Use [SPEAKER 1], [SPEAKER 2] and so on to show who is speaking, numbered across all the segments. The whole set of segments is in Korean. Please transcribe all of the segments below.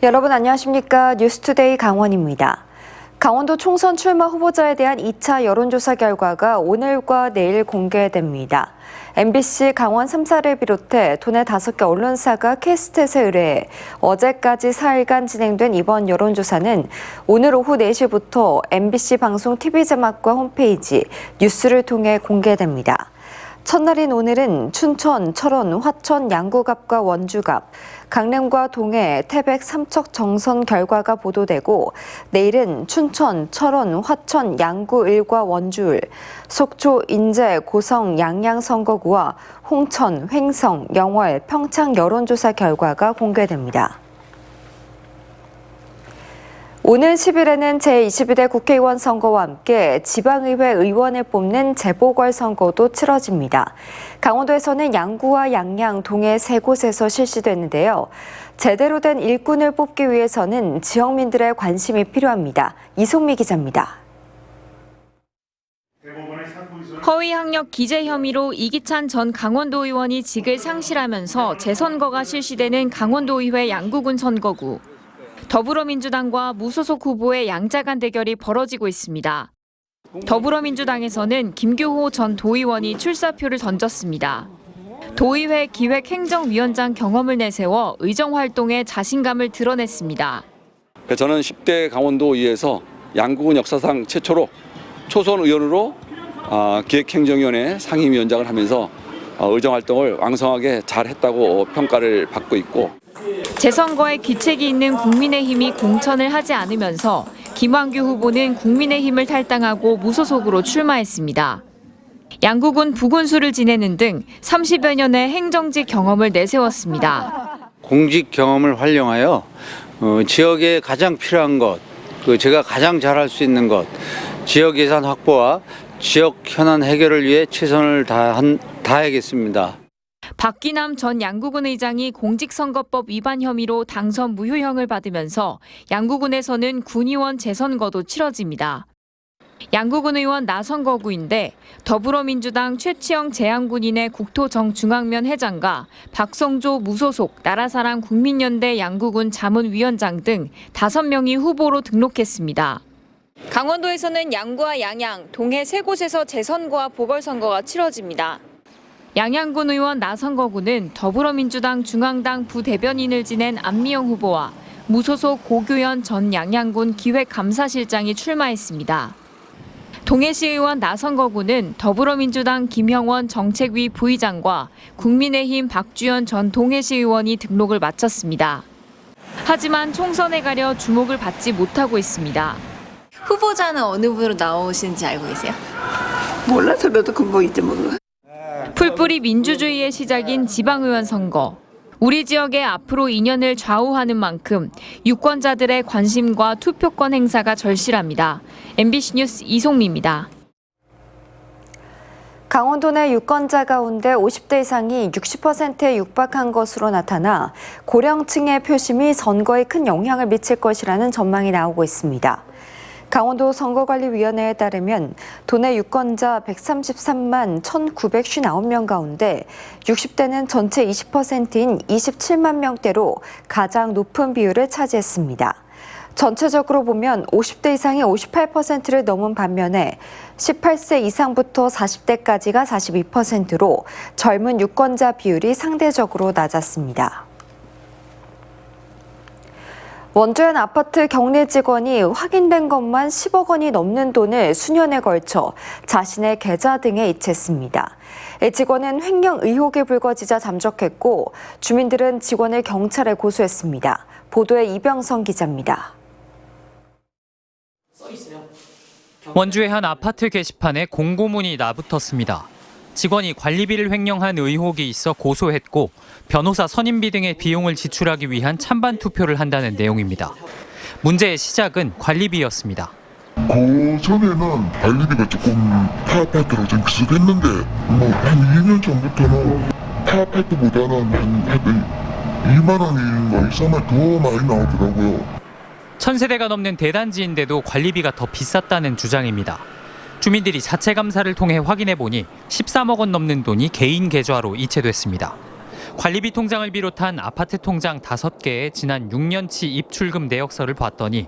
[SPEAKER 1] 여러분 안녕하십니까? 뉴스투데이 강원입니다. 강원도 총선 출마 후보자에 대한 2차 여론조사 결과가 오늘과 내일 공개됩니다. MBC 강원 3사를 비롯해 도내 5개 언론사가 캐스트에 의뢰해 어제까지 4일간 진행된 이번 여론조사는 오늘 오후 4시부터 MBC 방송 TV자막과 홈페이지, 뉴스를 통해 공개됩니다. 첫날인 오늘은 춘천, 철원, 화천, 양구갑과 원주갑, 강릉과 동해, 태백, 삼척 정선 결과가 보도되고 내일은 춘천, 철원, 화천, 양구, 을과 원주을, 속초, 인제, 고성, 양양 선거구와 홍천, 횡성, 영월, 평창 여론조사 결과가 공개됩니다. 오는 10일에는 제22대 국회의원 선거와 함께 지방의회 의원을 뽑는 재보궐선거도 치러집니다. 강원도에서는 양구와 양양, 동해 3곳에서 실시되는데요. 제대로 된 일꾼을 뽑기 위해서는 지역민들의 관심이 필요합니다. 이송미 기자입니다.
[SPEAKER 2] 허위 학력 기재 혐의로 이기찬 전 강원도 의원이 직을 상실하면서 재선거가 실시되는 강원도의회 양구군 선거구. 더불어민주당과 무소속 후보의 양자간 대결이 벌어지고 있습니다. 더불어민주당에서는 김규호 전 도의원이 출사표를 던졌습니다. 도의회 기획행정위원장 경험을 내세워 의정활동에 자신감을 드러냈습니다.
[SPEAKER 3] 저는 10대 강원도의회에서 양구군 역사상 최초로 초선 의원으로 기획행정위원회 상임위원장을 하면서 의정활동을 왕성하게 잘했다고 평가를 받고 있고,
[SPEAKER 2] 재선거에 귀책이 있는 국민의힘이 공천을 하지 않으면서 김완규 후보는 국민의힘을 탈당하고 무소속으로 출마했습니다. 양구군 부군수를 지내는 등 30여 년의 행정직 경험을 내세웠습니다.
[SPEAKER 4] 공직 경험을 활용하여 지역에 가장 필요한 것, 제가 가장 잘할 수 있는 것, 지역 예산 확보와 지역 현안 해결을 위해 최선을 다하겠습니다.
[SPEAKER 2] 박기남 전 양구군 의장이 공직선거법 위반 혐의로 당선 무효형을 받으면서 양구군에서는 군의원 재선거도 치러집니다. 양구군 의원 나선거구인데 더불어민주당 최치영 재양군인의 국토정중앙면 회장과 박성조 무소속 나라사랑 국민연대 양구군 자문위원장 등 5명이 후보로 등록했습니다. 강원도에서는 양구와 양양, 동해 3곳에서 재선거와 보궐선거가 치러집니다. 양양군 의원 나선거구는 더불어민주당 중앙당 부대변인을 지낸 안미영 후보와 무소속 고규현 전 양양군 기획감사실장이 출마했습니다. 동해시 의원 나선거구는 더불어민주당 김형원 정책위 부의장과 국민의힘 박주연 전 동해시 의원이 등록을 마쳤습니다. 하지만 총선에 가려 주목을 받지 못하고 있습니다.
[SPEAKER 5] 후보자는 어느 분으로 나오시는지 알고 계세요?
[SPEAKER 6] 몰라서 너도 금방 잊지 몰라.
[SPEAKER 2] 풀뿌리 민주주의의 시작인 지방의원 선거. 우리 지역의 앞으로 2년을 좌우하는 만큼 유권자들의 관심과 투표권 행사가 절실합니다. MBC 뉴스 이송미입니다.
[SPEAKER 1] 강원도 내 유권자 가운데 50대 이상이 60%에 육박한 것으로 나타나 고령층의 표심이 선거에 큰 영향을 미칠 것이라는 전망이 나오고 있습니다. 강원도 선거관리위원회에 따르면 도내 유권자 133만 1,959명 가운데 60대는 전체 20%인 27만 명대로 가장 높은 비율을 차지했습니다. 전체적으로 보면 50대 이상이 58%를 넘은 반면에 18세 이상부터 40대까지가 42%로 젊은 유권자 비율이 상대적으로 낮았습니다. 원주의 한 아파트 격리 직원이 확인된 것만 10억 원이 넘는 돈을 수년에 걸쳐 자신의 계좌 등에 이체했습니다. 직원은 횡령 의혹이 불거지자 잠적했고 주민들은 직원을 경찰에 고소했습니다. 보도에 이병성 기자입니다.
[SPEAKER 7] 원주의 한 아파트 게시판에 공고문이 나붙었습니다. 직원이 관리비를 횡령한 의혹이 있어 고소했고 변호사 선임비 등의 비용을 지출하기 위한 찬반 투표를 한다는 내용입니다. 문제의 시작은 관리비였습니다.
[SPEAKER 8] 그 전에는 관리비가 조금 타 아파트랑 좀 비슷했는데 한 2년 전부터는 타 아파트보다는 한 2만 원인가 3만 원 더 많이 나오더라고요.
[SPEAKER 7] 1000세대가 넘는 대단지인데도 관리비가 더 비쌌다는 주장입니다. 주민들이 자체 감사를 통해 확인해 보니 13억 원 넘는 돈이 개인 계좌로 이체됐습니다. 관리비 통장을 비롯한 아파트 통장 5개의 지난 6년치 입출금 내역서를 봤더니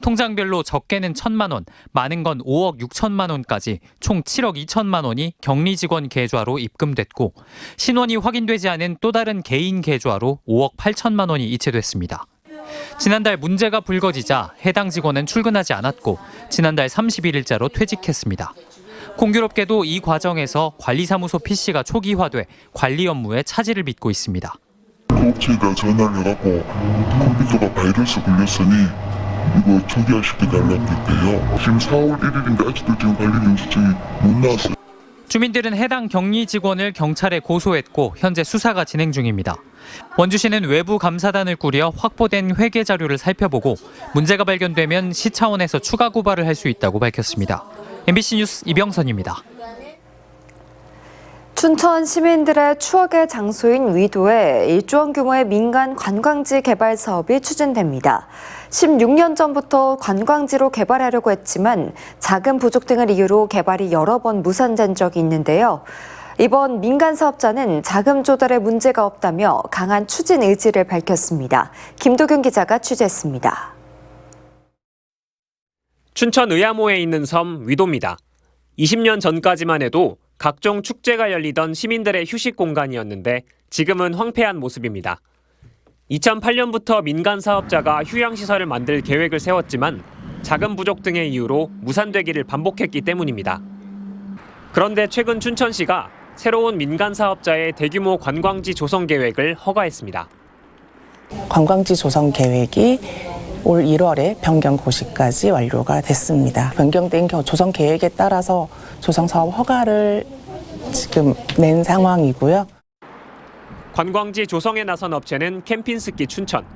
[SPEAKER 7] 통장별로 적게는 1,000만 원, 많은 건 5억 6천만 원까지 총 7억 2천만 원이 격리 직원 계좌로 입금됐고 신원이 확인되지 않은 또 다른 개인 계좌로 5억 8천만 원이 이체됐습니다. 지난달 문제가 불거지자 해당 직원은 출근하지 않았고 지난달 31일자로 퇴직했습니다. 공교롭게도 이 과정에서 관리사무소 PC가 초기화돼 관리 업무에 차질을 빚고 있습니다.
[SPEAKER 8] 그 업체에다 전화를 해갖고 컴퓨터가 바이러스 걸렸으니 이거 초기화시켜달라고 했대요. 지금 4월 1일인데 아직도 지금 관리 영수증이 못 나왔어요.
[SPEAKER 7] 주민들은 해당 격리 직원을 경찰에 고소했고 현재 수사가 진행 중입니다. 원주시는 외부 감사단을 꾸려 확보된 회계 자료를 살펴보고 문제가 발견되면 시 차원에서 추가 고발을 할 수 있다고 밝혔습니다. MBC 뉴스 이병선입니다.
[SPEAKER 1] 춘천 시민들의 추억의 장소인 위도에 1조 원 규모의 민간 관광지 개발 사업이 추진됩니다. 16년 전부터 관광지로 개발하려고 했지만 자금 부족 등을 이유로 개발이 여러 번 무산된 적이 있는데요. 이번 민간 사업자는 자금 조달에 문제가 없다며 강한 추진 의지를 밝혔습니다. 김도균 기자가 취재했습니다.
[SPEAKER 9] 춘천 의암호에 있는 섬 위도입니다. 20년 전까지만 해도 각종 축제가 열리던 시민들의 휴식 공간이었는데 지금은 황폐한 모습입니다. 2008년부터 민간 사업자가 휴양시설을 만들 계획을 세웠지만 자금 부족 등의 이유로 무산되기를 반복했기 때문입니다. 그런데 최근 춘천시가 새로운 민간 사업자의 대규모 관광지 조성 계획을 허가했습니다.
[SPEAKER 10] 관광지 조성 계획이 올 1월에 변경 고시까지 완료가 됐습니다. 변경된 조성 계획에 따라서 조성 사업 허가를 지금 낸 상황이고요.
[SPEAKER 9] 관광지 조성에 나선 업체는 캠핑스키 춘천.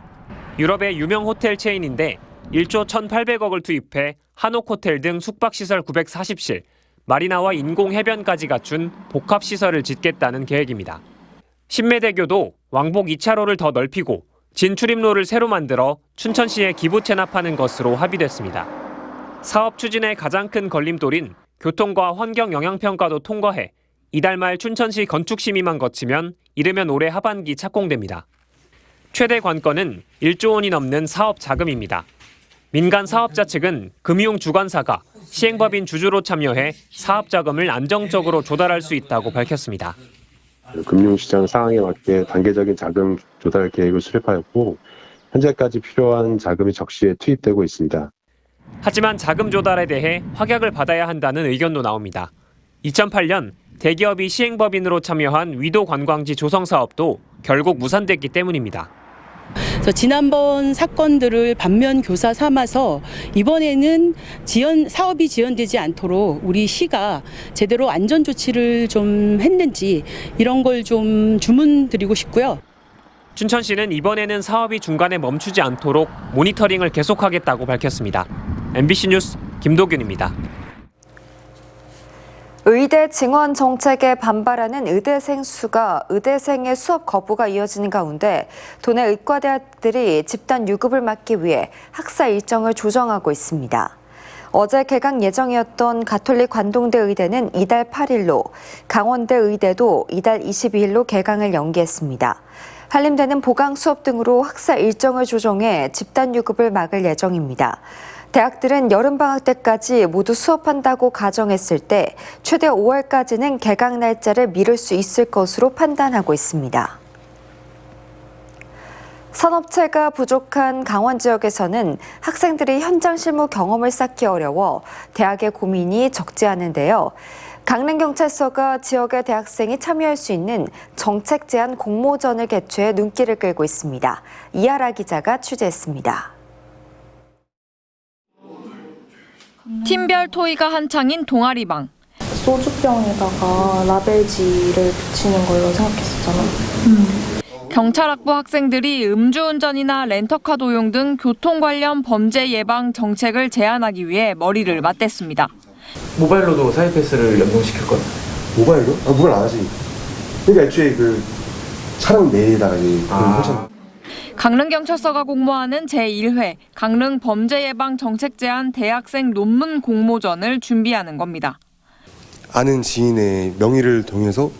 [SPEAKER 9] 유럽의 유명 호텔 체인인데 1조 1,800억을 투입해 한옥호텔 등 숙박시설 940실, 마리나와 인공해변까지 갖춘 복합시설을 짓겠다는 계획입니다. 신매대교도 왕복 2차로를 더 넓히고 진출입로를 새로 만들어 춘천시에 기부 체납하는 것으로 합의됐습니다. 사업 추진의 가장 큰 걸림돌인 교통과 환경 영향평가도 통과해 이달 말 춘천시 건축심의만 거치면 이르면 올해 하반기 착공됩니다. 최대 관건은 1조 원이 넘는 사업 자금입니다. 민간 사업자 측은 금융주관사가 시행법인 주주로 참여해 사업 자금을 안정적으로 조달할 수 있다고 밝혔습니다.
[SPEAKER 11] 금융시장 상황에 맞게 단계적인 자금 조달 계획을 수립하였고 현재까지 필요한 자금이 적시에 투입되고 있습니다.
[SPEAKER 9] 하지만 자금 조달에 대해 확약을 받아야 한다는 의견도 나옵니다. 2008년 대기업이 시행법인으로 참여한 위도 관광지 조성 사업도 결국 무산됐기 때문입니다.
[SPEAKER 12] 그래서 지난번 사건들을 반면 교사 삼아서 이번에는 사업이 지연되지 않도록 우리 시가 제대로 안전 조치를 좀 했는지 이런 걸 좀 주문드리고 싶고요.
[SPEAKER 9] 춘천시는 이번에는 사업이 중간에 멈추지 않도록 모니터링을 계속하겠다고 밝혔습니다. MBC 뉴스 김도균입니다.
[SPEAKER 1] 의대 증원 정책에 반발하는 의대생 수가 의대생의 수업 거부가 이어지는 가운데 도내 의과대학들이 집단 유급을 막기 위해 학사 일정을 조정하고 있습니다. 어제 개강 예정이었던 가톨릭 관동대 의대는 이달 8일로, 강원대 의대도 이달 22일로 개강을 연기했습니다. 한림대는 보강 수업 등으로 학사 일정을 조정해 집단 유급을 막을 예정입니다. 대학들은 여름방학 때까지 모두 수업한다고 가정했을 때 최대 5월까지는 개강 날짜를 미룰 수 있을 것으로 판단하고 있습니다. 산업체가 부족한 강원 지역에서는 학생들이 현장 실무 경험을 쌓기 어려워 대학의 고민이 적지 않은데요. 강릉경찰서가 지역의 대학생이 참여할 수 있는 정책 제안 공모전을 개최해 눈길을 끌고 있습니다. 이하라 기자가 취재했습니다.
[SPEAKER 2] 팀별 토의가 한창인 동아리방.
[SPEAKER 13] 소주병에다가 라벨지를 붙이는 걸로 생각했었잖아.
[SPEAKER 2] 경찰학부 학생들이 음주운전이나 렌터카 도용 등 교통 관련 범죄 예방 정책을 제안하기 위해 머리를 맞댔습니다.
[SPEAKER 14] 모바일로도 사회 패스를 연동시킬 거야.
[SPEAKER 15] 모바일로? 모바일 안 하지. 그러니까 애초에 그 차량 내에다가
[SPEAKER 2] 강릉경찰서가 공모하는 제1회 강릉 범죄예방 정책 제안 대학생 논문 공모전을 준비하는 겁니다.
[SPEAKER 15] 아는 지인의 명의를 통해서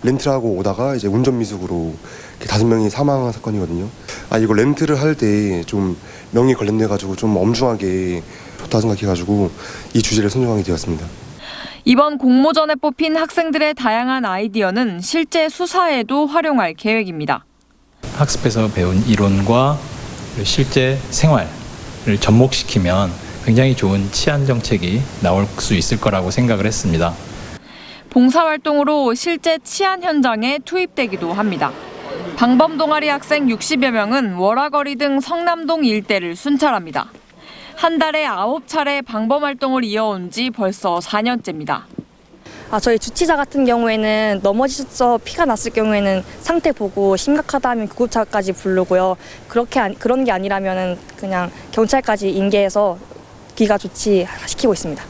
[SPEAKER 15] 렌트를 하고 오다가 이제 운전 미숙으로 5명이 사망한 사건이거든요. 이거 렌트를 할 때 좀 명의 관련돼 가지고 좀 엄중하게 좋다 생각해가지고 이 주제를 선정하게 되었습니다.
[SPEAKER 2] 이번 공모전에 뽑힌 학생들의 다양한 아이디어는 실제 수사에도 활용할 계획입니다.
[SPEAKER 16] 학습에서 배운 이론과 실제 생활을 접목시키면 굉장히 좋은 치안 정책이 나올 수 있을 거라고 생각을 했습니다.
[SPEAKER 2] 봉사활동으로 실제 치안 현장에 투입되기도 합니다. 방범 동아리 학생 60여 명은 월화거리 등 성남동 일대를 순찰합니다. 한 달에 9차례 방범 활동을 이어온 지 벌써 4년째입니다.
[SPEAKER 13] 저희 주치자 같은 경우에는 넘어지셔서 피가 났을 경우에는 상태 보고 심각하다 하면 구급차까지 부르고요. 그런 게 아니라면은 그냥 경찰까지 인계해서 기가 조치시키고 있습니다.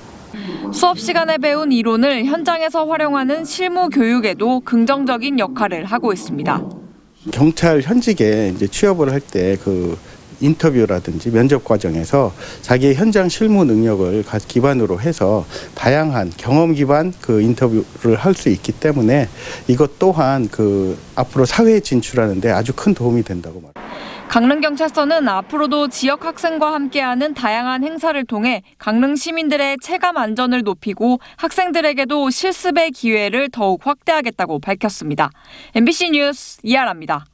[SPEAKER 2] 수업 시간에 배운 이론을 현장에서 활용하는 실무 교육에도 긍정적인 역할을 하고 있습니다.
[SPEAKER 17] 경찰 현직에 이제 취업을 할 때 그 인터뷰라든지 면접 과정에서 자기의 현장 실무 능력을 기반으로 해서 다양한 경험 기반 그 인터뷰를 할 수 있기 때문에 이것 또한 그 앞으로 사회에 진출하는데 아주 큰 도움이 된다고 말합니다.
[SPEAKER 2] 강릉경찰서는 앞으로도 지역 학생과 함께하는 다양한 행사를 통해 강릉 시민들의 체감 안전을 높이고 학생들에게도 실습의 기회를 더욱 확대하겠다고 밝혔습니다. MBC 뉴스 이하라입니다.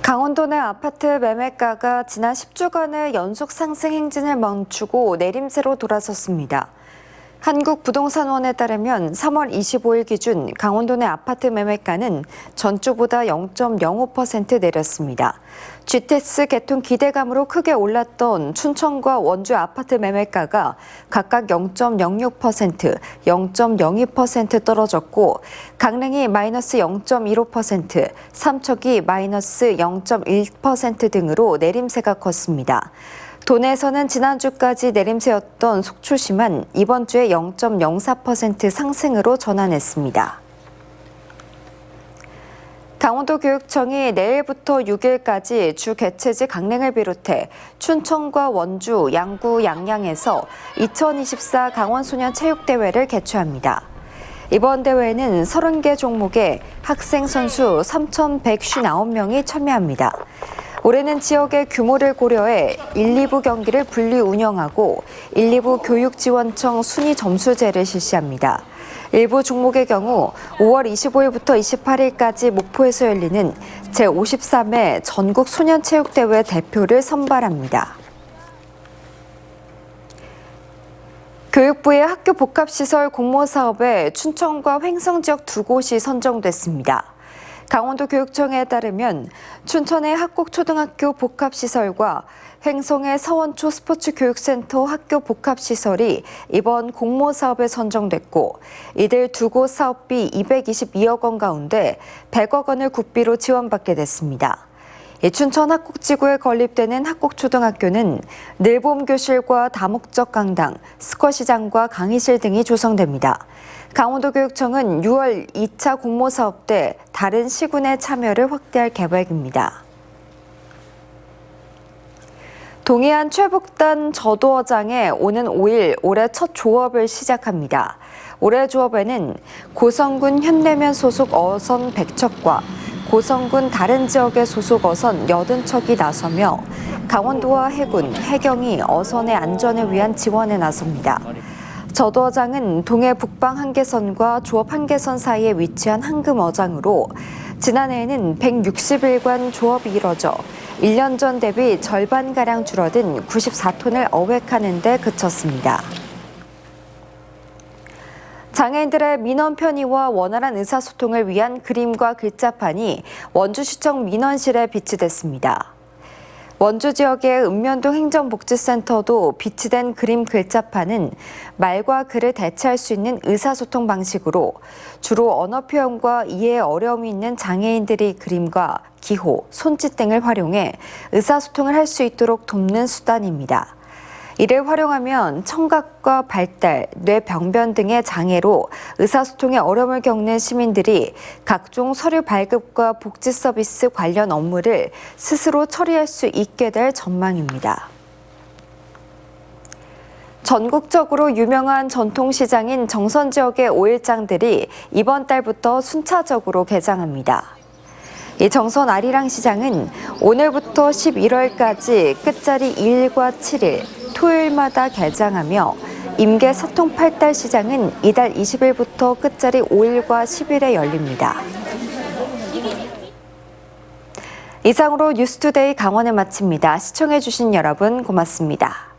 [SPEAKER 1] 강원도 내 아파트 매매가가 지난 10주간의 연속 상승 행진을 멈추고 내림세로 돌아섰습니다. 한국부동산원에 따르면 3월 25일 기준 강원도 내 아파트 매매가는 전주보다 0.05% 내렸습니다. GTX 개통 기대감으로 크게 올랐던 춘천과 원주 아파트 매매가가 각각 0.06%, 0.02% 떨어졌고 강릉이 마이너스 0.15%, 삼척이 마이너스 0.1% 등으로 내림세가 컸습니다. 도내에서는 지난주까지 내림세였던 속초시만 이번 주에 0.04% 상승으로 전환했습니다. 강원도교육청이 내일부터 6일까지 주 개최지 강릉을 비롯해 춘천과 원주, 양구, 양양에서 2024 강원소년체육대회를 개최합니다. 이번 대회에는 30개 종목에 학생 선수 3,159명이 참여합니다. 올해는 지역의 규모를 고려해 1, 2부 경기를 분리 운영하고 1, 2부 교육지원청 순위 점수제를 실시합니다. 일부 종목의 경우 5월 25일부터 28일까지 목포에서 열리는 제53회 전국 소년체육대회 대표를 선발합니다. 교육부의 학교 복합시설 공모 사업에 춘천과 횡성 지역 2곳이 선정됐습니다. 강원도 교육청에 따르면 춘천의 학곡초등학교 복합시설과 횡성의 서원초 스포츠교육센터 학교 복합시설이 이번 공모 사업에 선정됐고 이들 2곳 사업비 222억 원 가운데 100억 원을 국비로 지원받게 됐습니다. 춘천 학곡지구에 건립되는 학곡초등학교는 늘봄교실과 다목적 강당, 스쿼시장과 강의실 등이 조성됩니다. 강원도교육청은 6월 2차 공모사업 때 다른 시군의 참여를 확대할 계획입니다. 동해안 최북단 저도어장에 오는 5일 올해 첫 조업을 시작합니다. 올해 조업에는 고성군 현내면 소속 어선 100척과 고성군 다른 지역의 소속 어선 80척이 나서며 강원도와 해군, 해경이 어선의 안전을 위한 지원에 나섭니다. 저도어장은 동해 북방 한계선과 조업 한계선 사이에 위치한 항금어장으로 지난해에는 160일간 조업이 이뤄져 1년 전 대비 절반가량 줄어든 94톤을 어획하는 데 그쳤습니다. 장애인들의 민원 편의와 원활한 의사소통을 위한 그림과 글자판이 원주시청 민원실에 비치됐습니다. 원주 지역의 읍면동 행정복지센터도 비치된 그림 글자판은 말과 글을 대체할 수 있는 의사소통 방식으로 주로 언어 표현과 이해에 어려움이 있는 장애인들이 그림과 기호, 손짓 등을 활용해 의사소통을 할 수 있도록 돕는 수단입니다. 이를 활용하면 청각과 발달, 뇌병변 등의 장애로 의사소통에 어려움을 겪는 시민들이 각종 서류 발급과 복지 서비스 관련 업무를 스스로 처리할 수 있게 될 전망입니다. 전국적으로 유명한 전통시장인 정선 지역의 오일장들이 이번 달부터 순차적으로 개장합니다. 이 정선 아리랑 시장은 오늘부터 11월까지 끝자리 2일과 7일, 토요일마다 개장하며 임계 사통 8달 시장은 이달 20일부터 끝자리 5일과 10일에 열립니다. 이상으로 뉴스투데이 강원을 마칩니다. 시청해주신 여러분 고맙습니다.